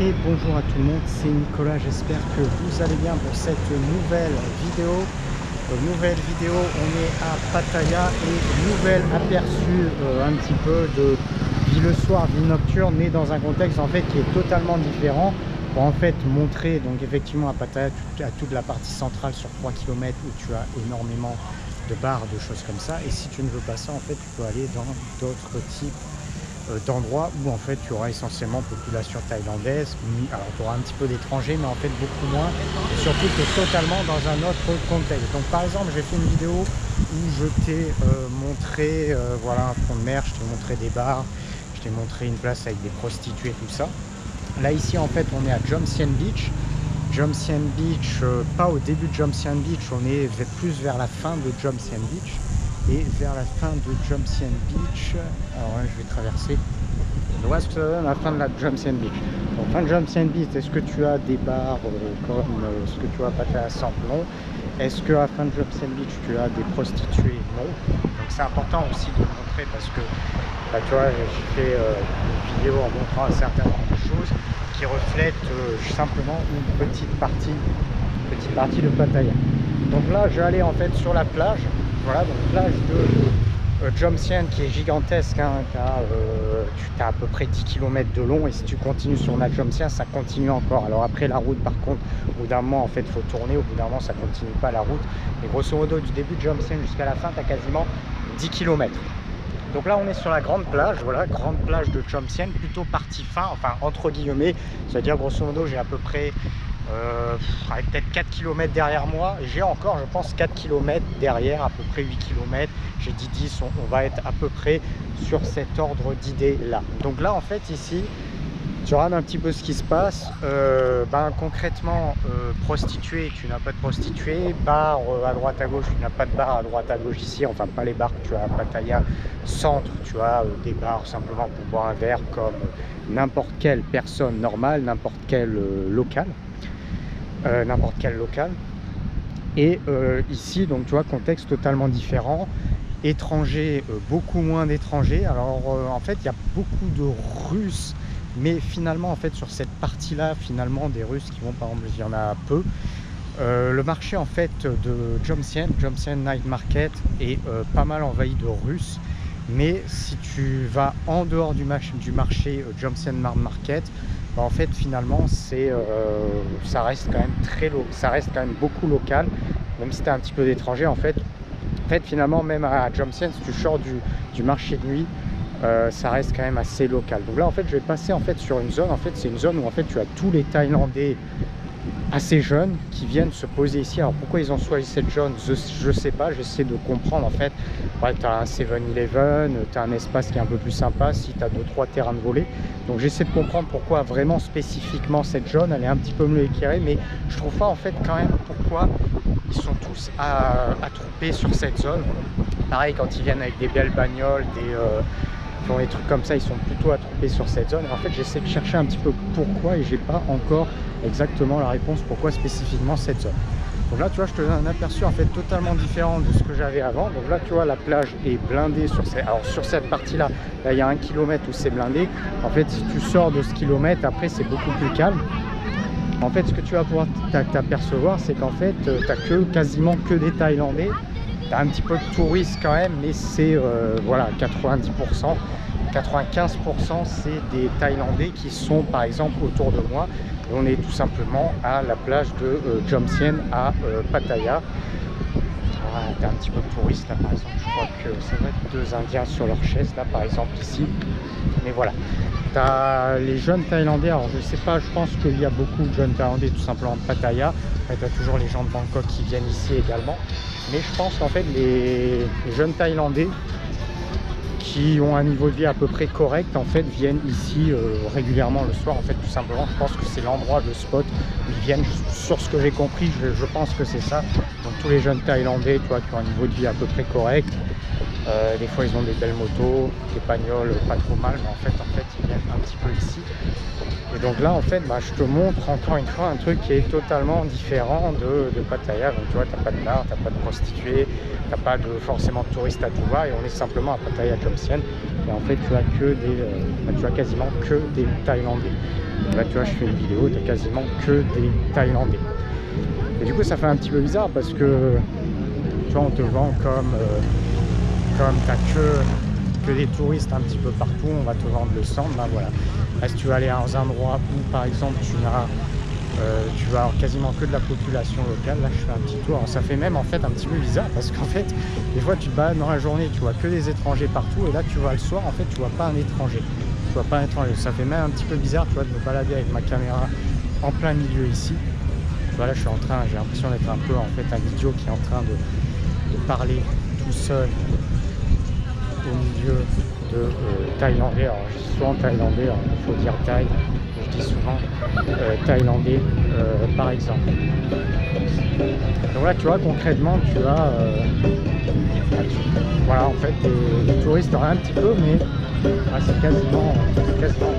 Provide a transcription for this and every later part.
Et bonjour à tout le monde, c'est Nicolas, j'espère que vous allez bien pour cette nouvelle vidéo. On est à Pattaya et nouvel aperçu un petit peu de vie le soir, vie nocturne, mais dans un contexte en fait qui est totalement différent. Pour en fait montrer, donc effectivement à Pattaya, à toute la partie centrale sur 3 km où tu as énormément de bars, de choses comme ça. Et si tu ne veux pas ça, en fait, tu peux aller dans d'autres types d'endroits où en fait tu auras essentiellement population thaïlandaise. Alors tu auras un petit peu d'étrangers, mais en fait beaucoup moins, et surtout que totalement dans un autre contexte. Donc par exemple, j'ai fait une vidéo où je t'ai montré voilà, un fond de mer, je t'ai montré des bars, je t'ai montré une place avec des prostituées, tout ça. Là ici en fait on est à Jomtien Beach. Jomtien Beach, pas au début de Jomtien Beach, on est plus vers la fin de Jomtien Beach. Et vers la fin de Jomtien Beach, alors là je vais traverser, voilà ce que ça donne à la fin de la Jomtien Beach. Donc fin de Jomtien Beach, est-ce que tu as des bars comme ce que tu as à Pattaya Sample? Non. Est-ce que à la fin de Jomtien Beach tu as des prostituées? Non. Donc c'est important aussi de le montrer parce que bah, tu vois, j'ai fait une vidéo en montrant un certain nombre de choses qui reflètent simplement une petite partie de Pattaya. Donc là je vais aller en fait sur la plage. Voilà, donc plage de Jomtien qui est gigantesque, hein, tu as à peu près 10 km de long, et si tu continues sur la Jomtien, ça continue encore. Alors après la route, par contre, au bout d'un moment, en fait, il faut tourner, au bout d'un moment, ça continue pas la route. Et grosso modo, du début de Jomtien jusqu'à la fin, tu as quasiment 10 km. Donc là on est sur la grande plage, voilà, grande plage de Jomtien, plutôt partie fin, enfin entre guillemets, c'est-à-dire grosso modo j'ai à peu près avec peut-être 4 km derrière moi, j'ai encore je pense 4 km derrière, à peu près 8 km, j'ai dit 10, on va être à peu près sur cet ordre d'idée là. Donc là en fait ici, tu regardes un petit peu ce qui se passe, concrètement, prostituée, tu n'as pas de prostituée, bar à droite à gauche, tu n'as pas de bar à droite à gauche ici, enfin pas les bars que tu as à Pattaya centre, tu as des bars simplement pour boire un verre comme n'importe quelle personne normale, n'importe quel local. Et ici, donc tu vois, contexte totalement différent. Étrangers, beaucoup moins d'étrangers. Alors en fait, il y a beaucoup de Russes, mais finalement, en fait, sur cette partie-là, finalement, des Russes qui vont, par exemple, il y en a peu. Le marché en fait de Jomtien Night Market est pas mal envahi de Russes. Mais si tu vas en dehors du marché Jomtien Night Market, en fait finalement ça reste quand même beaucoup local, même si tu as un petit peu d'étrangers en fait finalement même à Jomtien, si tu sors du marché de nuit, ça reste quand même assez local. Donc là en fait je vais passer en fait sur une zone, en fait c'est une zone où en fait tu as tous les Thaïlandais assez jeunes qui viennent se poser ici. Alors pourquoi ils ont choisi cette zone, je sais pas, j'essaie de comprendre en fait. Ouais, tu as un 7-Eleven, tu as un espace qui est un peu plus sympa, si tu as 2-3 terrains de volley. Donc j'essaie de comprendre pourquoi vraiment spécifiquement cette zone, elle est un petit peu mieux éclairée, mais je trouve pas en fait quand même pourquoi ils sont tous attroupés sur cette zone. Pareil quand ils viennent avec des belles bagnoles, font des trucs comme ça, ils sont plutôt attroupés sur cette zone. Et en fait j'essaie de chercher un petit peu pourquoi, et j'ai pas encore exactement la réponse pourquoi spécifiquement cette zone. Donc là tu vois, je te donne un aperçu en fait totalement différent de ce que j'avais avant. Donc là tu vois, la plage est blindée sur cette partie là, il y a 1 km où c'est blindé. En fait si tu sors de ce kilomètre, après c'est beaucoup plus calme. En fait ce que tu vas pouvoir t'apercevoir, c'est qu'en fait tu as quasiment que des Thaïlandais. Tu as un petit peu de touristes quand même, mais c'est voilà, 90%, 95% c'est des Thaïlandais qui sont par exemple autour de moi. Et on est tout simplement à la plage de Jomtien à Pattaya. Tu as un petit peu de touristes là par exemple, je crois que ça va être 2 Indiens sur leur chaise là par exemple ici. Mais voilà, tu as les jeunes Thaïlandais, alors je sais pas, je pense qu'il y a beaucoup de jeunes Thaïlandais tout simplement de Pattaya. Tu as toujours les gens de Bangkok qui viennent ici également. Mais je pense qu'en fait les jeunes Thaïlandais qui ont un niveau de vie à peu près correct en fait viennent ici régulièrement le soir. En fait tout simplement je pense que c'est l'endroit, le spot où ils viennent. Sur ce que j'ai compris, je pense que c'est ça. Donc tous les jeunes Thaïlandais, toi, qui ont un niveau de vie à peu près correct, des fois ils ont des belles motos, des bagnoles pas trop mal, mais en fait ils viennent un petit peu ici. Et donc là en fait je te montre encore une fois un truc qui est totalement différent de Pattaya. Donc tu vois, t'as pas de bar, t'as pas de prostituées, t'as pas de forcément de touristes à tout va, et on est simplement à Pattaya Jomtien, et en fait tu as que des tu as quasiment que des Thaïlandais. Donc là tu vois, je fais une vidéo, t'as quasiment que des Thaïlandais, et du coup ça fait un petit peu bizarre parce que tu vois, on te vend comme t'as que des touristes un petit peu partout, on va te vendre le centre. Voilà. Là, si tu vas aller dans un endroit où par exemple tu vas avoir quasiment que de la population locale, là je fais un petit tour. Alors, ça fait même en fait un petit peu bizarre parce qu'en fait des fois tu te balades dans la journée, tu vois que des étrangers partout, et là tu vas le soir, en fait tu vois pas un étranger. Tu vois pas un étranger. Ça fait même un petit peu bizarre, tu vois, de me balader avec ma caméra en plein milieu ici. Tu vois, là je suis en train, j'ai l'impression d'être un peu en fait un idiot qui est en train de parler tout seul au milieu de Thaïlandais. Alors je dis souvent Thaïlandais, il faut dire Thaï, je dis souvent Thaïlandais par exemple. Donc là tu vois, concrètement tu as voilà en fait des touristes, un petit peu, mais c'est quasiment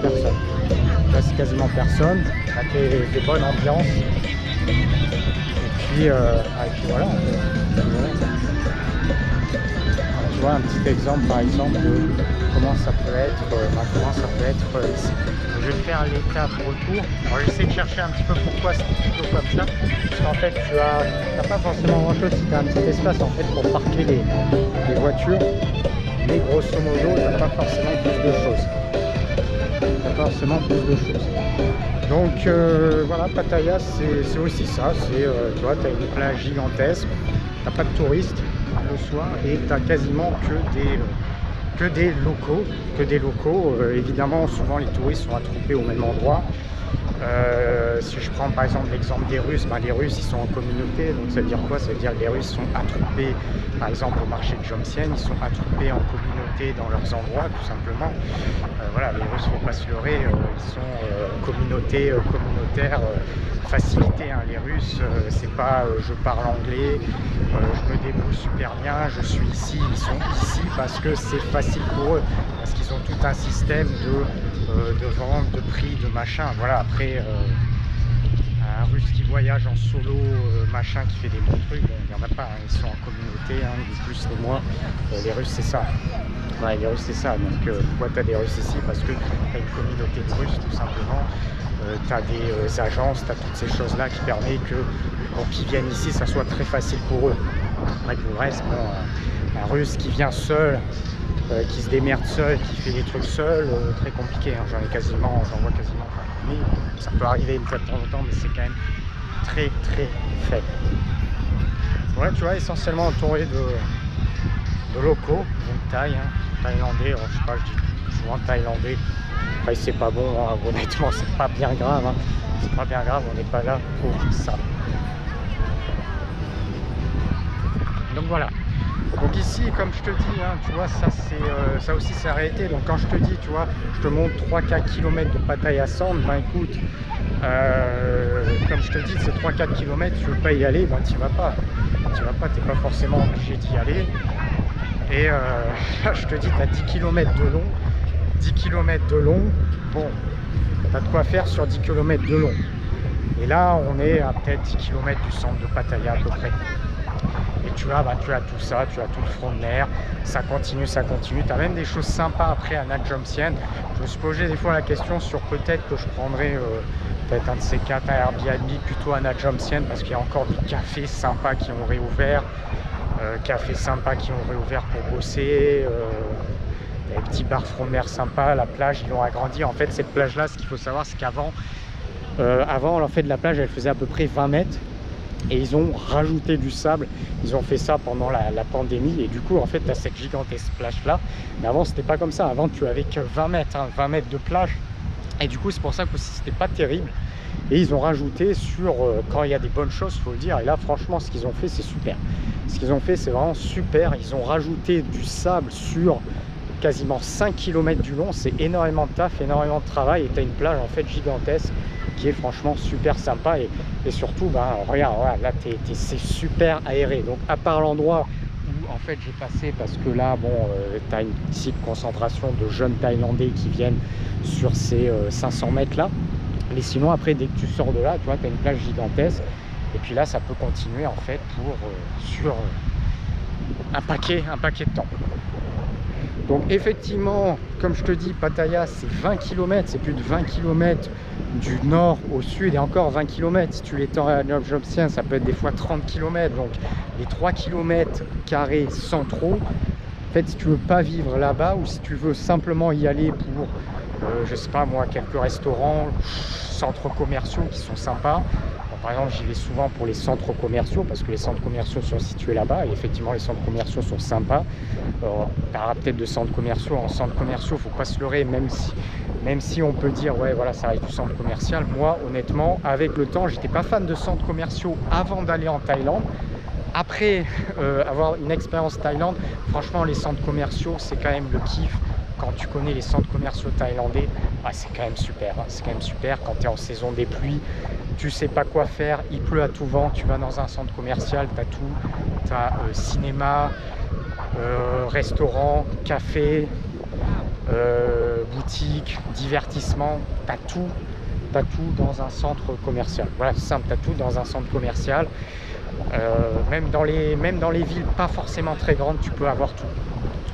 personne. Là c'est quasiment personne, des bonnes ambiances, et puis voilà, tu vois un petit exemple par exemple de comment ça peut être ici. Donc, je vais faire l'étape retour. Alors j'essaie de chercher un petit peu pourquoi c'est plutôt comme ça, parce qu'en fait tu n'as pas forcément grand chose si tu as un petit espace en fait pour parquer les voitures, mais grosso modo tu n'as pas forcément plus de choses. Donc voilà, Pattaya c'est aussi ça, tu vois, tu as une plage gigantesque, tu n'as pas de touristes le soir, et tu as quasiment que des locaux. Évidemment souvent les touristes sont attroupés au même endroit. Si je prends par exemple l'exemple des Russes, les Russes ils sont en communauté, donc ça veut dire quoi? Ça veut dire que les Russes sont attroupés par exemple au marché de Jomtien, ils sont attroupés en communauté dans leurs endroits tout simplement. Voilà, les Russes, faut pas se leurrer, ils sont communautaires, facilité, hein. Les Russes, c'est pas je parle anglais, je me débrouille super bien, je suis ici, ils sont ici parce que c'est facile pour eux, parce qu'ils ont tout un système de vente, de prix, de machin. Voilà, après un Russe qui voyage en solo, machin, qui fait des bons trucs, bon, il n'y en a pas, hein. Ils sont en communauté, hein, ni plus ni moins. Les Russes c'est ça. Ouais, les Russes c'est ça. Donc pourquoi tu as des Russes ici? Parce que tu as une communauté de Russes tout simplement. Tu as des agences, tu as toutes ces choses là qui permettent que pour qu'ils viennent ici ça soit très facile pour eux. Après tout le reste, bon, un Russe qui vient seul, qui se démerde seul, qui fait des trucs seul, très compliqué, hein. J'en vois quasiment pas. Mais ça peut arriver une fois de temps en temps, mais c'est quand même très faible. Ouais, tu vois, essentiellement entouré de locaux, donc Thaï, hein, Thaïlandais. Alors, je sais pas, je dis souvent Thaïlandais. Après c'est pas bon, hein, honnêtement c'est pas bien grave, hein. C'est pas bien grave, on n'est pas là pour ça. Donc voilà. Donc ici, comme je te dis, hein, tu vois, ça aussi c'est arrêté. Donc quand je te dis, tu vois, je te montre 3-4 km de Pattaya Sand, écoute, comme je te dis, ces 3-4 km, tu veux pas y aller, tu vas pas. T'es pas forcément obligé d'y aller. Et là, je te dis, tu as 10 km de long. 10 km de long, bon, tu as de quoi faire sur 10 km de long. Et là, on est à peut-être 10 km du centre de Pattaya à peu près. Et tu as tout ça, tu as tout le front de mer, ça continue. Tu as même des choses sympas après à Nha Jomtien. Je me suis posé des fois la question sur peut-être que je prendrais peut-être un de ces 4 Airbnb plutôt à Nha Jomtien, parce qu'il y a encore des cafés sympas qui ont réouvert, pour bosser. Des petits bars front de mer sympas, la plage ils l'ont agrandi. En fait cette plage là, ce qu'il faut savoir c'est qu'avant en fait la plage elle faisait à peu près 20 mètres, et ils ont rajouté du sable. Ils ont fait ça pendant la pandémie, et du coup en fait tu as cette gigantesque plage là, mais avant c'était pas comme ça. Avant tu avais que 20 mètres, hein, 20 mètres de plage, et du coup c'est pour ça que c'était pas terrible. Et ils ont rajouté sur quand il y a des bonnes choses, faut le dire. Et là franchement ce qu'ils ont fait c'est super, c'est vraiment super. Ils ont rajouté du sable sur quasiment 5 km du long, c'est énormément de taf, énormément de travail, et tu as une plage en fait gigantesque qui est franchement super sympa, et surtout regarde, voilà, là c'est super aéré. Donc à part l'endroit où en fait j'ai passé, parce que là bon tu as une petite concentration de jeunes Thaïlandais qui viennent sur ces 500 mètres là, Mais sinon après dès que tu sors de là, tu vois, tu as une plage gigantesque. Et puis là ça peut continuer en fait pour sur un paquet de temps. Donc effectivement, comme je te dis, Pattaya c'est 20 km, c'est plus de 20 km du nord au sud et encore 20 km. Si tu l'étends à Jomtien, ça peut être des fois 30 km. Donc les 3 km carrés centraux, en fait si tu veux pas vivre là-bas ou si tu veux simplement y aller pour, je sais pas moi, quelques restaurants, centres commerciaux qui sont sympas. Par exemple, j'y vais souvent pour les centres commerciaux parce que les centres commerciaux sont situés là-bas et effectivement les centres commerciaux sont sympas. Tu auras peut-être de centres commerciaux en centres commerciaux, faut pas se leurrer, même si on peut dire ouais voilà ça reste du centre commercial. Moi honnêtement avec le temps j'étais pas fan de centres commerciaux avant d'aller en Thaïlande. Après avoir une expérience Thaïlande, franchement les centres commerciaux c'est quand même le kiff. Quand tu connais les centres commerciaux thaïlandais, ah, c'est quand même super, hein. C'est quand même super quand tu es en saison des pluies, tu sais pas quoi faire, il pleut à tout vent, tu vas dans un centre commercial, tu as tout, tu as cinéma, restaurant, café, boutique, divertissement, tu as tout dans un centre commercial. Voilà, c'est simple, tu as tout dans un centre commercial. Même dans les villes pas forcément très grandes, tu peux avoir tout.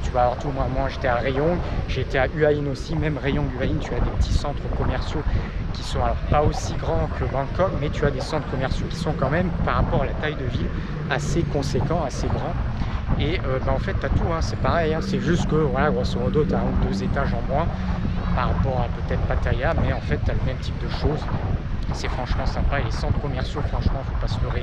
Tu vas avoir tout. Moi j'étais à Rayong, j'étais à Hua Hin aussi, même Rayong, Hua Hin, tu as des petits centres commerciaux qui sont alors pas aussi grands que Bangkok, mais tu as des centres commerciaux qui sont quand même, par rapport à la taille de ville, assez conséquents, assez grands. Et en fait tu as tout, hein, c'est pareil, hein, c'est juste que voilà, grosso modo tu as 1 ou 2 étages en moins par rapport à peut-être Pattaya, mais en fait tu as le même type de choses. C'est franchement sympa et les centres commerciaux, franchement, faut pas se leurrer.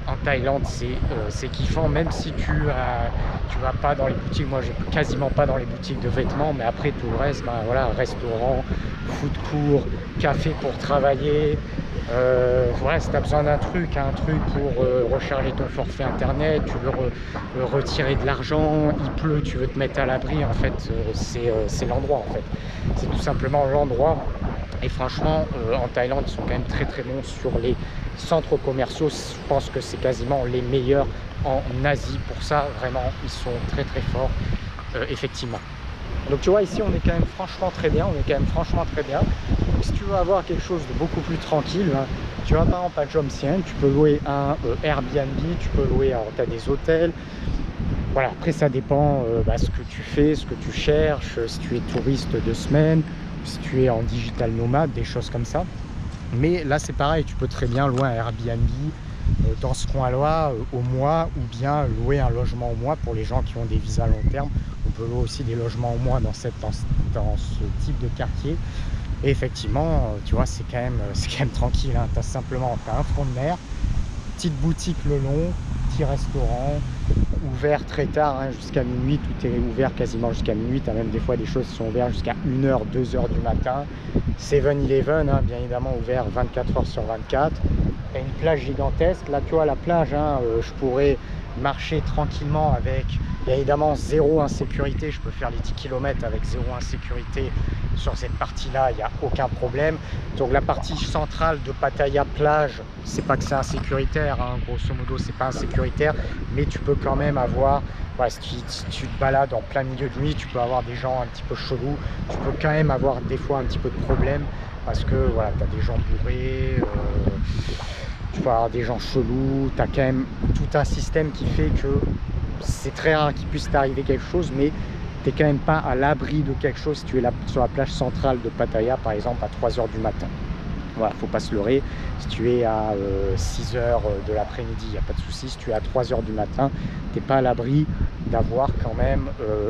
En Thaïlande, c'est kiffant, même si tu vas pas dans les boutiques. Moi, je vais quasiment pas dans les boutiques de vêtements, mais après tout le reste, ben voilà, restaurant, food court, café pour travailler. Voilà, si tu as besoin d'un truc pour recharger ton forfait internet, tu veux retirer de l'argent, il pleut, tu veux te mettre à l'abri, en fait, c'est l'endroit, en fait. C'est tout simplement l'endroit. Et franchement, en Thaïlande, ils sont quand même très très bons sur les centres commerciaux. Je pense que c'est quasiment les meilleurs en Asie. Pour ça, vraiment, ils sont très très forts, effectivement. Donc tu vois, ici, on est quand même franchement très bien. Donc, si tu veux avoir quelque chose de beaucoup plus tranquille, hein, tu vas par exemple à Jomtien, tu peux louer un Airbnb, tu peux louer, alors tu as des hôtels. Voilà, après ça dépend ce que tu fais, ce que tu cherches, si tu es touriste 2 semaines, si tu es en digital nomade, des choses comme ça. Mais là c'est pareil, tu peux très bien louer un Airbnb dans ce coin-là au mois, ou bien louer un logement au mois pour les gens qui ont des visas long terme. On peut louer aussi des logements au mois dans ce type de quartier. Et effectivement, tu vois, c'est quand même tranquille, hein. Tu as un front de mer, petite boutique le long, petit restaurant, ouvert très tard, hein, jusqu'à minuit, tout est ouvert quasiment jusqu'à minuit. Tu as même des fois des choses qui sont ouvertes jusqu'à 1h, 2h du matin. 7-Eleven, hein, bien évidemment ouvert 24h sur 24. Tu as une plage gigantesque, là tu vois la plage, hein, je pourrais marcher tranquillement avec, bien évidemment, zéro insécurité. Je peux faire les 10 km avec zéro insécurité sur cette partie-là, il n'y a aucun problème. Donc la partie centrale de Pattaya plage, c'est pas que c'est insécuritaire, hein, grosso modo c'est pas insécuritaire, mais tu peux quand même avoir, ouais, si tu te balades en plein milieu de nuit, tu peux avoir des gens un petit peu chelous, tu peux quand même avoir des fois un petit peu de problème, parce que voilà, tu as des gens bourrés, tu peux avoir des gens chelous, tu as quand même tout un système qui fait que c'est très rare qu'il puisse t'arriver quelque chose, mais tu n'es quand même pas à l'abri de quelque chose si tu es là sur la plage centrale de Pattaya, par exemple, à 3h du matin. Voilà, faut pas se leurrer. Si tu es à 6h de l'après-midi, il n'y a pas de souci. Si tu es à 3h du matin, tu n'es pas à l'abri d'avoir quand même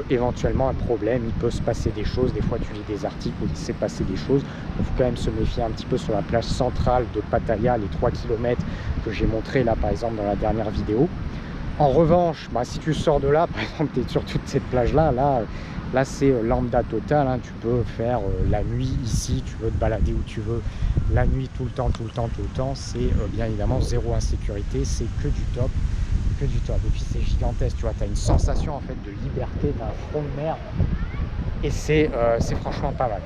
éventuellement un problème. Il peut se passer des choses. Des fois, tu lis des articles où il s'est passé des choses. Il faut quand même se méfier un petit peu sur la plage centrale de Pattaya, les 3 km que j'ai montré là, par exemple, dans la dernière vidéo. En revanche, si tu sors de là, par exemple, tu es sur toute cette plage-là, là c'est lambda total, hein. Tu peux faire la nuit ici, tu veux te balader où tu veux, la nuit tout le temps, c'est bien évidemment zéro insécurité, c'est que du top. Et puis c'est gigantesque, tu vois, tu as une sensation en fait de liberté, d'un front de mer, et c'est franchement pas mal.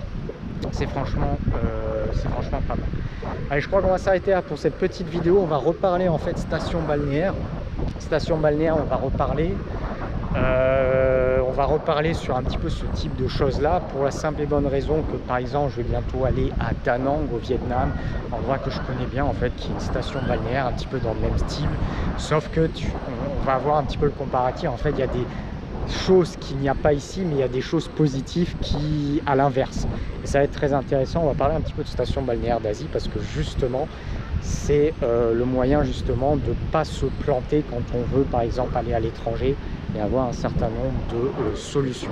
C'est franchement pas mal. Allez, je crois qu'on va s'arrêter là pour cette petite vidéo. On va reparler en fait station balnéaire, on va reparler. On va reparler sur un petit peu ce type de choses-là, pour la simple et bonne raison que, par exemple, je vais bientôt aller à Da Nang au Vietnam, endroit que je connais bien en fait, qui est une station balnéaire un petit peu dans le même style, sauf que on va avoir un petit peu le comparatif. En fait, il y a des choses qu'il n'y a pas ici, mais il y a des choses positives qui à l'inverse, et ça va être très intéressant. On va parler un petit peu de station balnéaire d'Asie, parce que justement c'est le moyen justement de ne pas se planter quand on veut par exemple aller à l'étranger et avoir un certain nombre de solutions.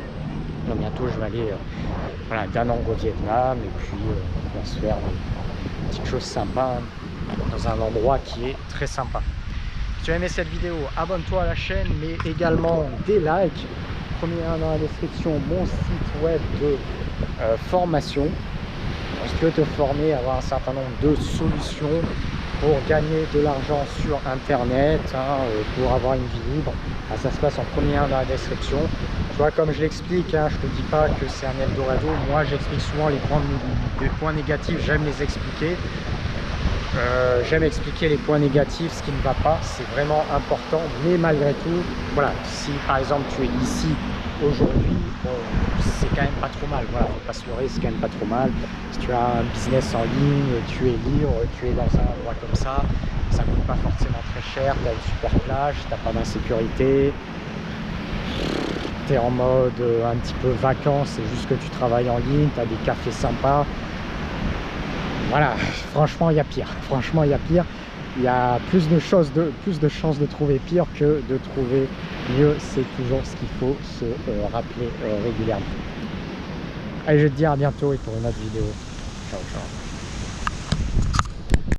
Donc bientôt je vais aller voilà, Da Nang au Vietnam, et puis on va se faire des petites choses sympas dans un endroit qui est très sympa. Si tu as aimé cette vidéo, abonne-toi à la chaîne, mais également des likes. Premier lien dans la description, mon site web de formation. Si tu veux te former, avoir un certain nombre de solutions pour gagner de l'argent sur internet, pour avoir une vie libre, ça se passe en premier lien dans la description. Tu vois, comme je l'explique, je te dis pas que c'est un Eldorado. Moi j'explique souvent les points négatifs, j'aime les expliquer. J'aime expliquer les points négatifs, ce qui ne va pas, c'est vraiment important. Mais malgré tout, voilà, si par exemple tu es ici aujourd'hui, bon, c'est quand même pas trop mal, voilà, faut pas se leurrer, c'est quand même pas trop mal. Si tu as un business en ligne, tu es libre, tu es dans un endroit comme ça coûte pas forcément très cher, tu as une super plage, tu n'as pas d'insécurité, tu es en mode un petit peu vacances, c'est juste que tu travailles en ligne, tu as des cafés sympas. Voilà, franchement il y a pire, franchement il y a pire. Il y a plus de chances de trouver pire que de trouver mieux. C'est toujours ce qu'il faut se rappeler régulièrement. Allez, je te dis à bientôt et pour une autre vidéo. Ciao, ciao.